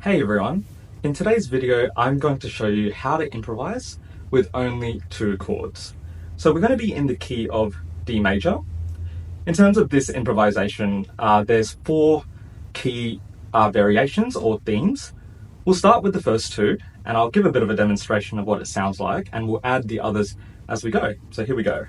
Hey everyone, in today's video I'm going to show you how to improvise with only two chords. So we're going to be in the key of D major. In terms of this improvisation, there's four key variations or themes. We'll start with the first two and I'll give a bit of a demonstration of what it sounds like and we'll add the others as we go. So here we go.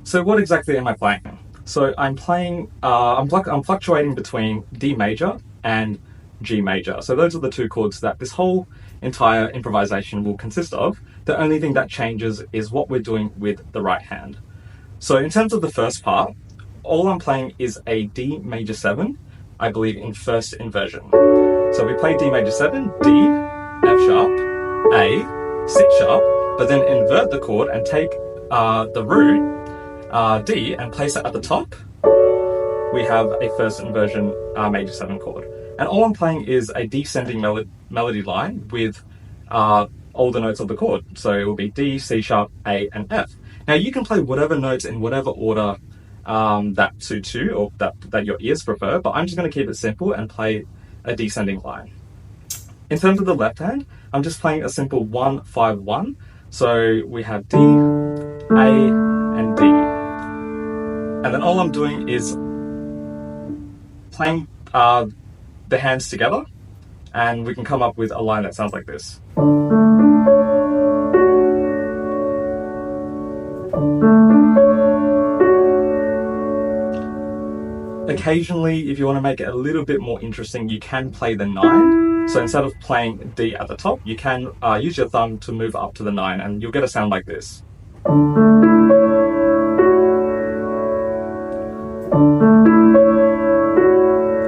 So what exactly am I playing? So I'm playing, I'm fluctuating between D major and G major. So those are the two chords that this whole entire improvisation will consist of. The only thing that changes is what we're doing with the right hand. So in terms of the first part, all I'm playing is a D major 7, I believe in first inversion. So we play D major 7, D, F sharp, A, C sharp, but then invert the chord and take the root D and place it at the top. We have a first inversion major 7 chord. And all I'm playing is a descending melody line with all the notes of the chord. So it will be D, C sharp, A, and F. Now you can play whatever notes in whatever order that suits you or that your ears prefer, but I'm just going to keep it simple and play a descending line. In terms of the left hand, I'm just playing a simple 1-5-1. So we have D, A, and D. And then all I'm doing is playing the hands together, and we can come up with a line that sounds like this. Occasionally, if you want to make it a little bit more interesting, you can play the 9. So instead of playing D at the top, you can use your thumb to move up to the 9, and you'll get a sound like this.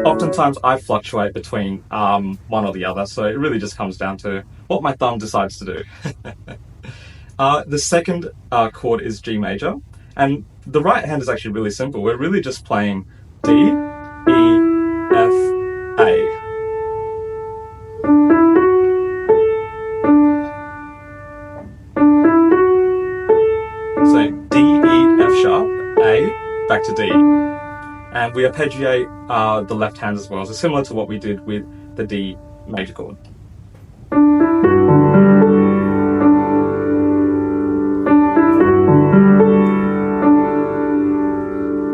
Oftentimes I fluctuate between one or the other, so it really just comes down to what my thumb decides to do. The second chord is G major, and the right hand is actually really simple. We're really just playing D, E, F, A. So D, E, F sharp, A, back to D. And we arpeggiate the left hand as well, so similar to what we did with the D major chord.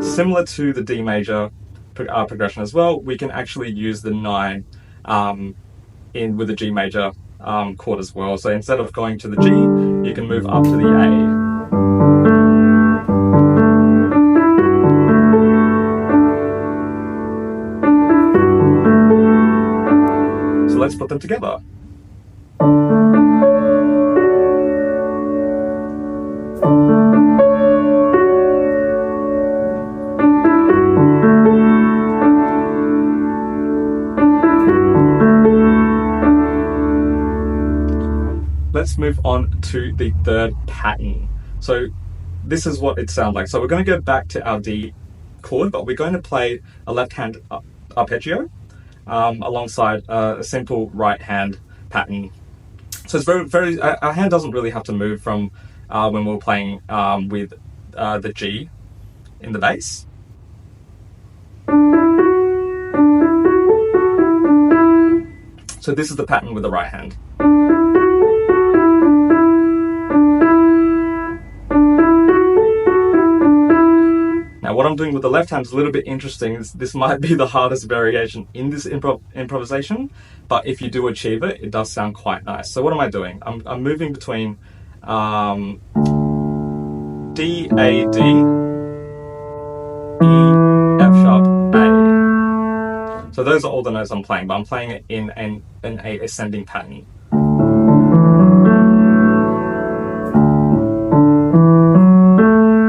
Similar to the D major progression as well, we can actually use the 9 with the G major chord as well. So instead of going to the G, you can move up to the A. Let's put them together. Let's move on to the third pattern. So this is what it sounds like. So we're going to go back to our D chord, but we're going to play a left hand arpeggio alongside a simple right hand pattern. So it's very, our hand doesn't really have to move from when we're playing with the G in the bass. So this is the pattern with the right hand. Now what I'm doing with the left hand is a little bit interesting. This might be the hardest variation in this improvisation, but if you do achieve it, it does sound quite nice. So what am I doing? I'm moving between D, A, D, E, F sharp, A. So those are all the notes I'm playing, but I'm playing it in an ascending pattern.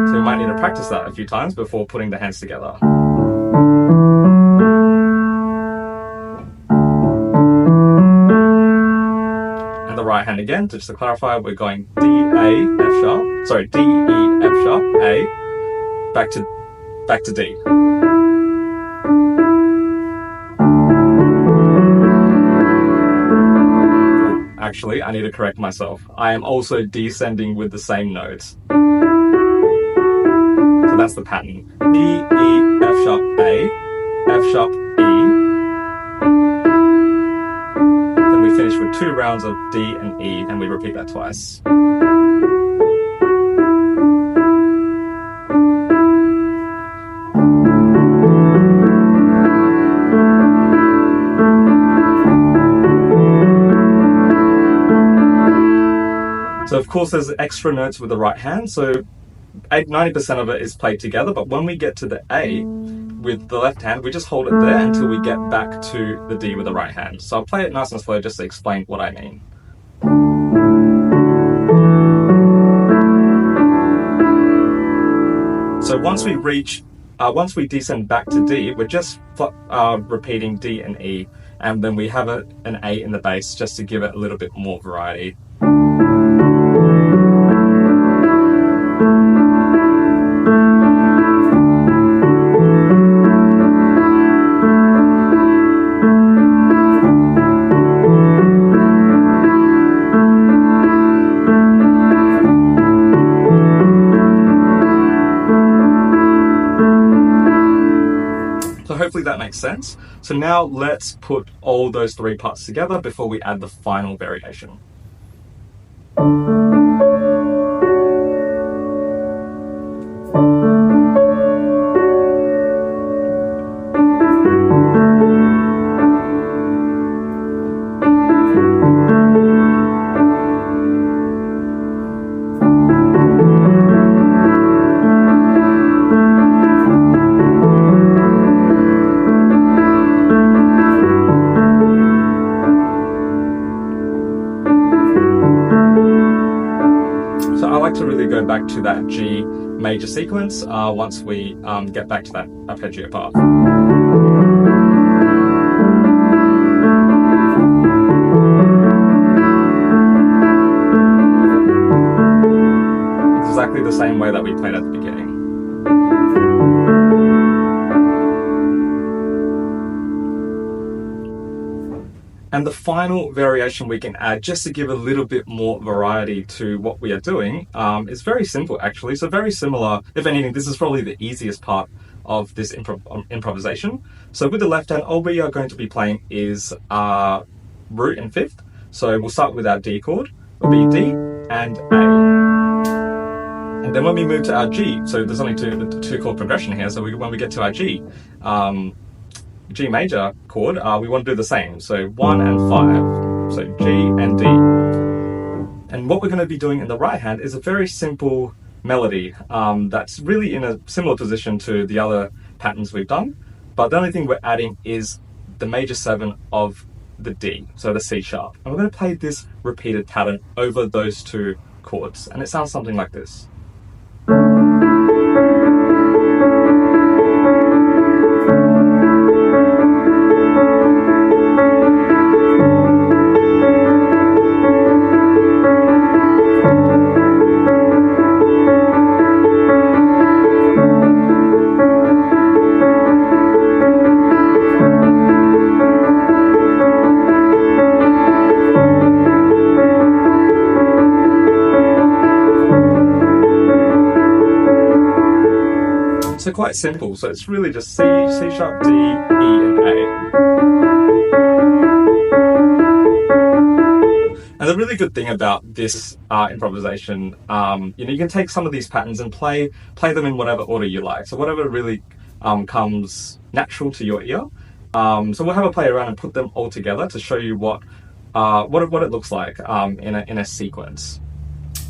So you might need to practice that a few times before putting the hands together. And the right hand again, just to clarify, we're going D, A, F sharp, sorry, D, E, F sharp, A, back to D. Actually, I need to correct myself. I am also descending with the same notes. So that's the pattern. D, E, F sharp, A, F sharp, E. Then we finish with 2 rounds of D and E, and we repeat that twice. So of course there's extra notes with the right hand, so 90% of it is played together, but when we get to the A with the left hand, we just hold it there until we get back to the D with the right hand. So I'll play it nice and slow just to explain what I mean. So once we descend back to D, we're just repeating D and E, and then we have an A in the bass just to give it a little bit more variety. So hopefully that makes sense. So now let's put all those 3 parts together before we add the final variation. To really go back to that G major sequence once we get back to that arpeggio part. Exactly the same way that we played at the beginning. And the final variation we can add, just to give a little bit more variety to what we are doing, is very simple actually. So very similar, if anything, this is probably the easiest part of this improvisation. So with the left hand, all we are going to be playing is root and fifth. So we'll start with our D chord, it'll be D and A. And then when we move to our G, so there's only two chord progression here, so when we get to our G, G major chord, we want to do the same. So 1 and 5, so G and D. And what we're going to be doing in the right hand is a very simple melody that's really in a similar position to the other patterns we've done, but the only thing we're adding is the major 7 of the D, so the C sharp. And we're going to play this repeated pattern over those 2 chords, and it sounds something like this. So quite simple, so it's really just C sharp, D, E and A. And the really good thing about this improvisation, you can take some of these patterns and play them in whatever order you like. So whatever really comes natural to your ear. So we'll have a play around and put them all together to show you what it looks like in a sequence.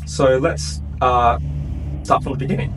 So let's start from the beginning.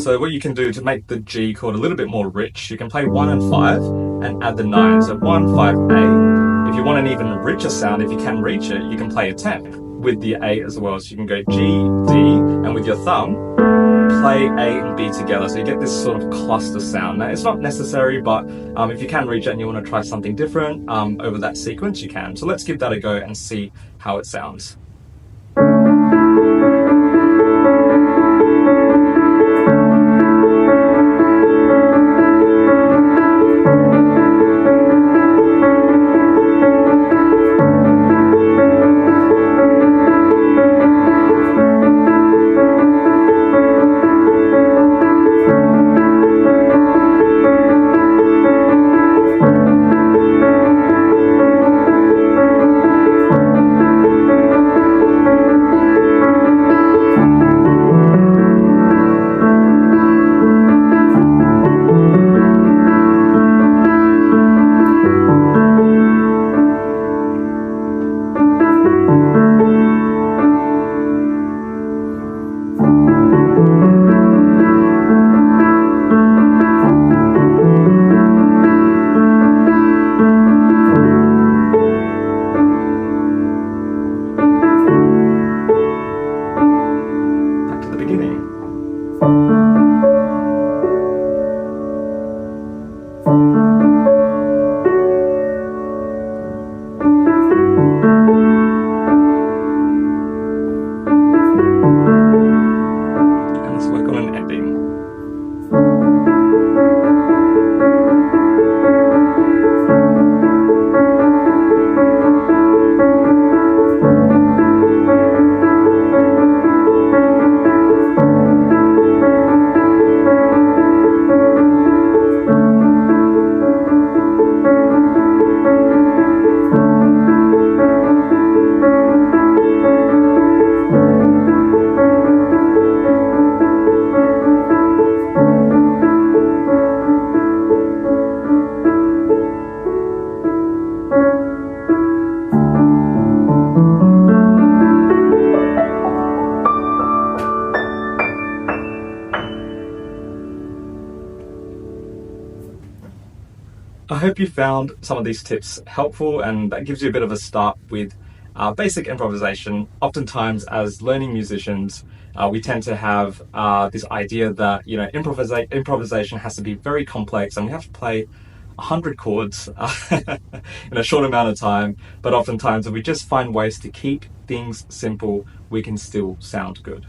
So what you can do to make the G chord a little bit more rich, you can play 1 and 5 and add the 9. So 1, 5, A. If you want an even richer sound, if you can reach it, you can play a 10 with the A as well. So you can go G, D, and with your thumb, play A and B together. So you get this sort of cluster sound. Now, it's not necessary, but if you can reach it and you want to try something different over that sequence, you can. So let's give that a go and see how it sounds. I hope you found some of these tips helpful, and that gives you a bit of a start with basic improvisation. Oftentimes, as learning musicians, we tend to have this idea that improvisation has to be very complex, and we have to play 100 chords in a short amount of time. But oftentimes, if we just find ways to keep things simple, we can still sound good.